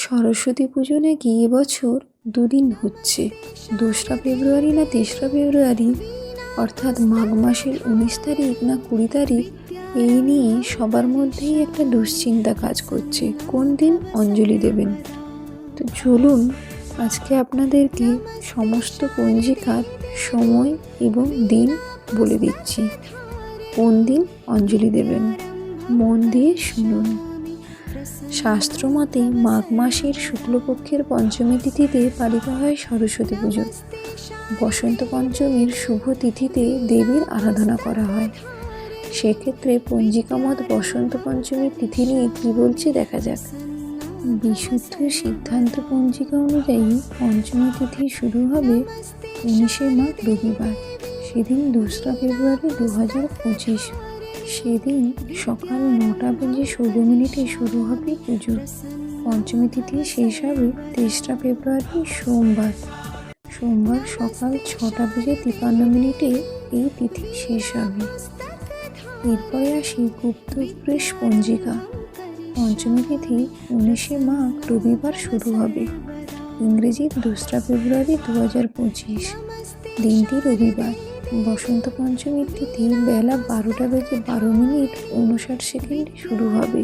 সরস্বতী পুজো নাকি এবছর দুদিন হচ্ছে, 2রা ফেব্রুয়ারি না 3রা ফেব্রুয়ারি, অর্থাৎ মাঘ মাসের 19 তারিখ না 20 তারিখ। এই নিয়ে সবার মধ্যেই একটা দুশ্চিন্তা কাজ করছে, কোন দিন অঞ্জলি দেবেন। তো চলুন আজকে আপনাদেরকে সমস্ত পঞ্জিকার সময় এবং দিন বলে দিচ্ছি, কোন দিন অঞ্জলি দেবেন। মন দিয়ে শুনুন। শাস্ত্রমতে মাঘ মাসের শুক্লপক্ষের পঞ্চমী তিথিতে পালিত হয় সরস্বতী পুজো। বসন্ত পঞ্চমীর শুভ তিথিতে দেবীর আরাধনা করা হয়। সেক্ষেত্রে পঞ্জিকামত বসন্ত পঞ্চমীর তিথি নিয়ে কী বলছে দেখা যাক। বিশুদ্ধ সিদ্ধান্ত পঞ্জিকা অনুযায়ী পঞ্চমী তিথি শুরু হবে 19শে মাঘ রবিবার, সেদিন 2রা ফেব্রুয়ারি 2025। সেদিন সকাল 9টা বেজে 16 মিনিটে শুরু হবে পুজো। পঞ্চমী তিথি শেষ হবে 3রা ফেব্রুয়ারি সোমবার। সোমবার সকাল 6টা বেজে 53 মিনিটে এই তিথি শেষ হবে। এরপরে আসি গুপ্তপ্রেস পঞ্জিকা। পঞ্চমী তিথি 19শে মাঘ রবিবার শুরু হবে। ইংরেজির 2রা ফেব্রুয়ারি 2025, দিনটি রবিবার। বসন্ত পঞ্চমীর তিথি বেলা 12টা বেজে 12 মিনিট 59 সেকেন্ডে শুরু হবে।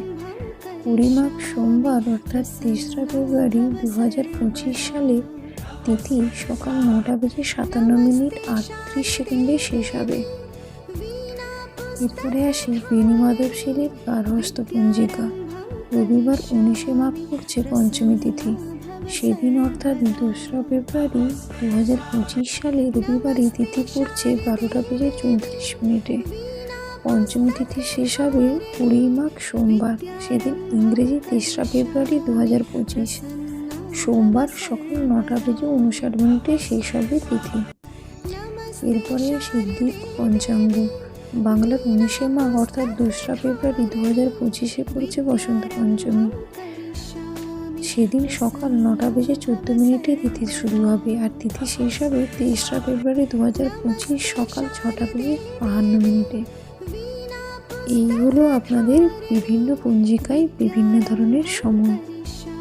20 মাঘ সোমবার অর্থাৎ 3রা ফেব্রুয়ারি 2025 সালে তিথি সকাল 9টা বেজে 57 মিনিট 38 সেকেন্ডে শেষ হবে। এরপরে আসি বেণীমাধবশিলের গার্হস্থ্য পঞ্জিকা। রবিবার 19শে মাঘ পড়ছে পঞ্চমী তিথি। সেদিন অর্থাৎ 2রা ফেব্রুয়ারি 2025 সালে রবিবার এই তিথি পড়ছে 12টা বেজে 34 মিনিটে। পঞ্চমী তিথি শেষ হবে 20 মাঘ সোমবার, সেদিন ইংরেজি 3রা ফেব্রুয়ারি 2025, সোমবার সকাল 9টা বেজে 59 মিনিটে শেষ হবে তিথি। এরপরে আসি দ্বীপ পঞ্চাঙ্গ। বাংলার 19শে মাঘ অর্থাৎ 2রা ফেব্রুয়ারি 2025 পড়ছে বসন্ত পঞ্চমী। সেদিন সকাল 9টা বেজে 14 মিনিটে তিথি শুরু হবে আর তিথি শেষ হবে 23রা ফেব্রুয়ারি 2025 সকাল 6টা বেজে 52 মিনিটে। এই হলো আপনাদের বিভিন্ন পঞ্জিকায় বিভিন্ন ধরনের সময়।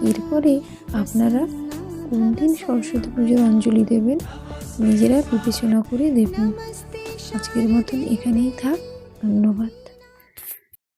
এরপরে আপনারা কোন দিন সরস্বতী পুজোর অঞ্জলি দেবেন নিজেরা বিবেচনা করে দেবেন। আজকের মতন এখানেই থাক, ধন্যবাদ।